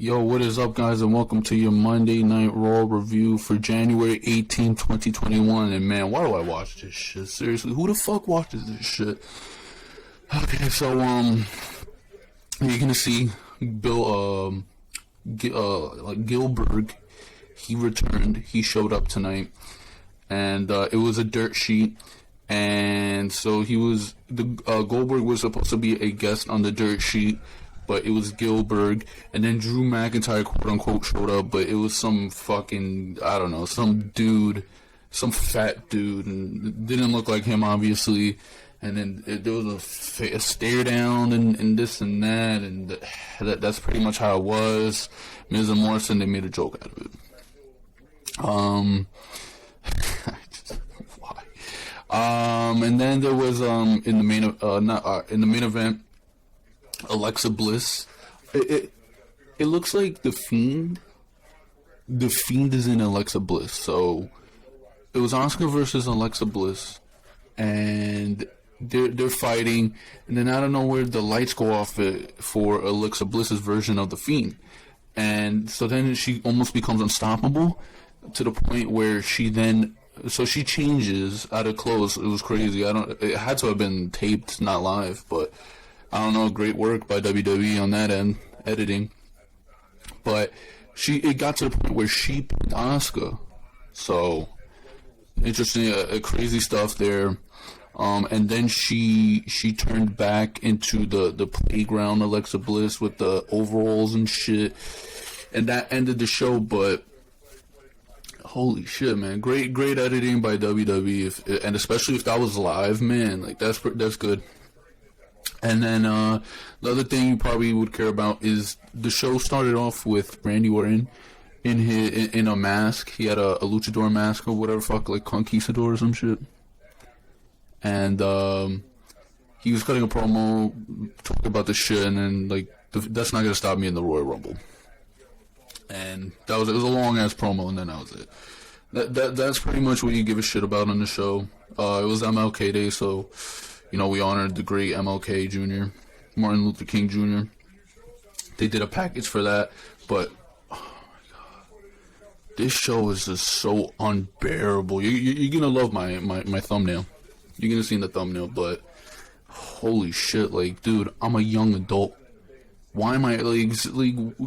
Yo, what is up, guys, and welcome to your Monday Night Raw review for January 18, 2021. And man, why do I watch this shit? Seriously, who the fuck watches this shit? Okay, so you're gonna see Gillberg. He returned. He showed up tonight, and it was a dirt sheet. And so Goldberg was supposed to be a guest on the dirt sheet, but it was Gillberg, and then Drew McIntyre, quote unquote, showed up, but it was some fucking, I don't know, some dude, some fat dude, and it didn't look like him, obviously. And then there was a stare down and this and that, and that's pretty much how it was. Miz and Morrison, they made a joke out of it. Why? And then there was in the main event, Alexa Bliss. It looks like the Fiend. The Fiend is in Alexa Bliss. So it was ASUKA versus Alexa Bliss, and they're fighting. And then out of nowhere, the lights go off for Alexa Bliss's version of the Fiend, and so then she almost becomes unstoppable to the point where she changes out of clothes. It was crazy. It had to have been taped, not live, but I don't know, great work by WWE on that end, editing. But it got to the point where she picked ASUKA. So, interesting, crazy stuff there. And then she turned back into the playground Alexa Bliss with the overalls and shit. And that ended the show, but holy shit, man. Great editing by WWE, and especially if that was live, man, like that's good. And then the other thing you probably would care about is the show started off with Randy Orton in a mask. He had a luchador mask or whatever fuck, like conquistador or some shit. And he was cutting a promo, talking about the shit, and then like that's not gonna stop me in the Royal Rumble. And it was a long ass promo, and then that was it. That's pretty much what you give a shit about on the show. It was MLK Day, so we honored the great MLK Jr., Martin Luther King Jr. They did a package for that, but oh my god, this show is just so unbearable. You're gonna love my thumbnail. You're gonna see in the thumbnail, but holy shit, like, dude, I'm a young adult. Why am I like?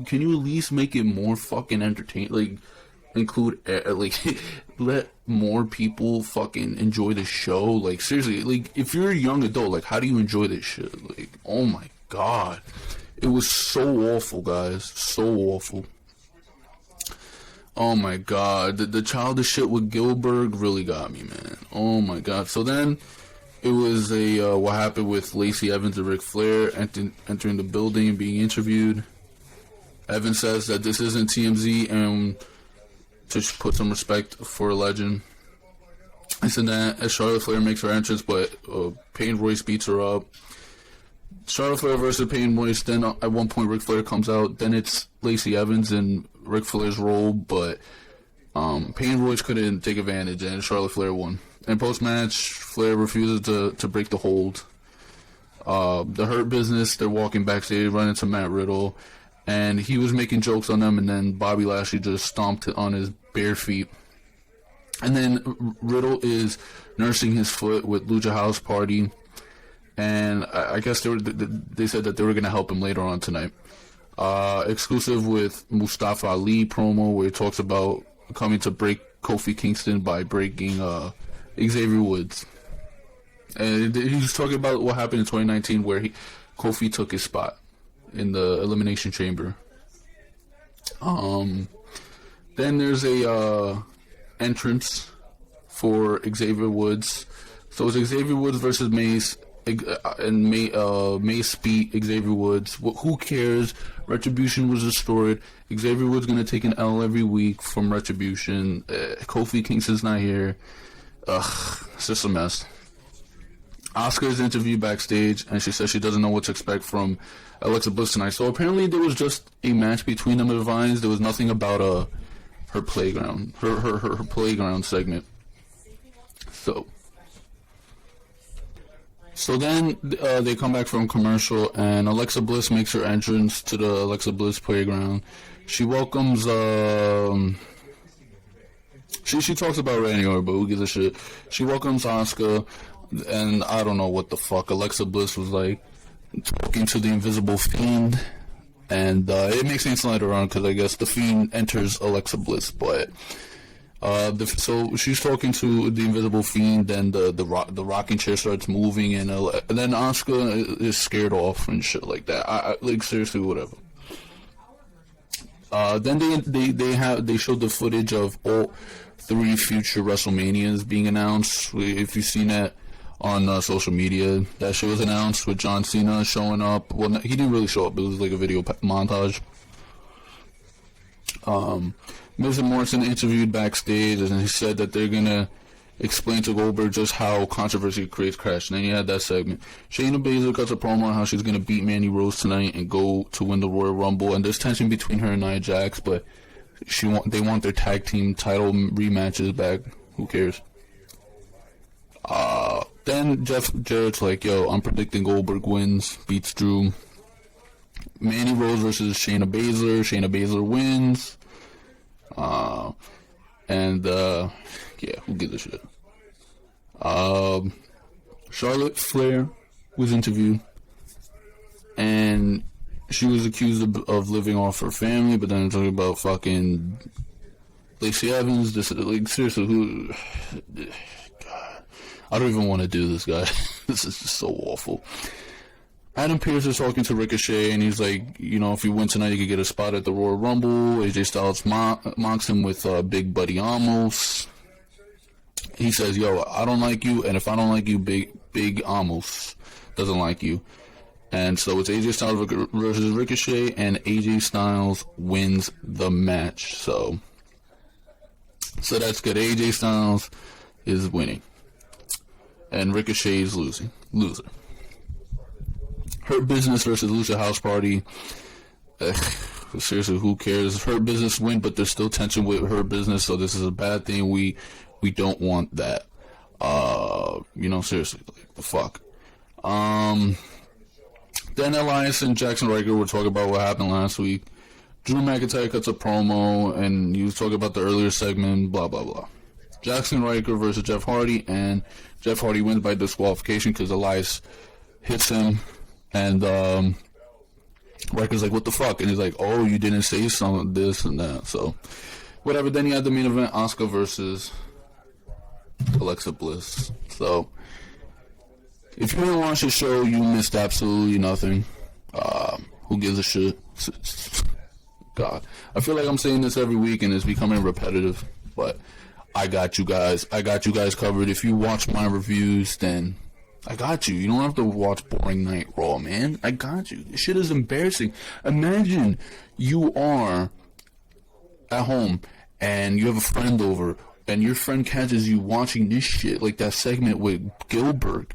Can you at least make it more fucking entertaining? Like, include let more people fucking enjoy the show. Like, seriously, like, if you're a young adult, like, how do you enjoy this shit? Like, oh my god, it was so awful, guys, so awful. Oh my god, the childish shit with Gillberg really got me, man. Oh my god. So then it was what happened with Lacey Evans and Ric Flair entering the building and being interviewed. Evans says that this isn't TMZ and to put some respect for a legend. This and that, as Charlotte Flair makes her entrance, but Peyton Royce beats her up. Charlotte Flair versus Peyton Royce. Then at one point Ric Flair comes out. Then it's Lacey Evans and Ric Flair's role, but Peyton Royce couldn't take advantage, and Charlotte Flair won. And post-match, Flair refuses to break the hold. The Hurt Business, they're walking backstage, run into Matt Riddle, and he was making jokes on them, and then Bobby Lashley just stomped on his bare feet. And then Riddle is nursing his foot with Lucha House Party, and I guess they said that they were going to help him later on tonight. Exclusive with Mustafa Ali promo where he talks about coming to break Kofi Kingston by breaking Xavier Woods. And he's talking about what happened in 2019 where Kofi took his spot in the Elimination Chamber. Then there's a entrance for Xavier Woods. So it's Xavier Woods versus Mace, and Mace beat Xavier Woods. Who cares? Retribution was restored. Xavier Woods gonna take an L every week from Retribution. Kofi Kingston's not here. It's just a mess. Asuka is interviewed backstage, and she says she doesn't know what to expect from Alexa Bliss tonight. So apparently there was just a match between them and the Divines. There was nothing about her playground, her playground segment. So So then they come back from commercial, and Alexa Bliss makes her entrance to the Alexa Bliss playground. She welcomes, she talks about Randy Orton, but who gives a shit? She welcomes Asuka, and I don't know what the fuck. Alexa Bliss was like talking to the Invisible Fiend, and it makes sense later on because I guess the Fiend enters Alexa Bliss, but. So she's talking to the Invisible Fiend, then the rocking chair starts moving, and then Asuka is scared off and shit like that. Like seriously, whatever. Then they showed the footage of all 3 future WrestleManias being announced. If you've seen that on social media, that shit was announced with John Cena showing up. Well, he didn't really show up. It was like a video montage. Miz and Morrison interviewed backstage, and he said that they're gonna explain to Goldberg just how controversy creates crash. And then you had that segment. Shayna Baszler cuts a promo on how she's gonna beat Mandy Rose tonight and go to win the Royal Rumble. And there's tension between her and Nia Jax, but they want their tag team title rematches back. Who cares? Then Jeff Jarrett's like, "Yo, I'm predicting Goldberg wins, beats Drew. Mandy Rose versus Shayna Baszler. Shayna Baszler wins." Yeah, who gives a shit? Charlotte Flair was interviewed, and she was accused of living off her family, but then talking about fucking Lacey Evans. This, like, seriously, who? God, I don't even want to do this, guy. This is just so awful. Adam Pearce is talking to Ricochet, and he's like, you know, if you win tonight, you could get a spot at the Royal Rumble. AJ Styles mocks him with Big Buddy Amos. He says, "Yo, I don't like you, and if I don't like you, Big Amos doesn't like you." And so it's AJ Styles versus Ricochet, and AJ Styles wins the match. So that's good. AJ Styles is winning, and Ricochet is loser. Hurt Business versus Lucha House Party. Seriously, who cares? Hurt Business win, but there's still tension with Hurt Business, so this is a bad thing. We don't want that. You know, seriously, like, the fuck. Then Elias and Jackson Riker were talking about what happened last week. Drew McIntyre cuts a promo, and he was talking about the earlier segment, blah, blah, blah. Jackson Riker versus Jeff Hardy, and Jeff Hardy wins by disqualification because Elias hits him. And Riker's like, "What the fuck?" And he's like, "Oh, you didn't say some of this and that." So, whatever. Then you had the main event, Asuka versus Alexa Bliss. So, if you didn't watch the show, you missed absolutely nothing. Who gives a shit? God. I feel like I'm saying this every week and it's becoming repetitive. But I got you guys. I got you guys covered. If you watch my reviews, then I got you. You don't have to watch Boring Night Raw, man. I got you. This shit is embarrassing. Imagine you are at home and you have a friend over and your friend catches you watching this shit, like that segment with Gillberg.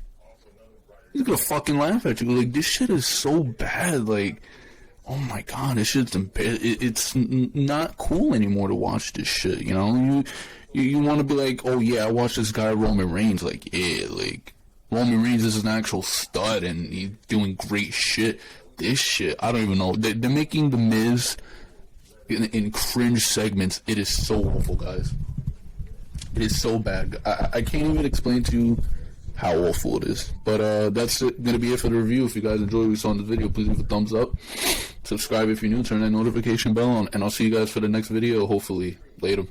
He's gonna fucking laugh at you. Like, this shit is so bad. Like, oh my god, this shit's it's not cool anymore to watch this shit, you know? You want to be like, oh yeah, I watched this guy Roman Reigns. Like, yeah, like, Roman Reigns is an actual stud and he's doing great shit. This shit, I don't even know. They're making The Miz in cringe segments. It is so awful, guys. It is so bad. I can't even explain to you how awful it is. But that's going to be it for the review. If you guys enjoyed what you saw in the video, please leave a thumbs up. Subscribe if you're new. Turn that notification bell on. And I'll see you guys for the next video, hopefully. Later.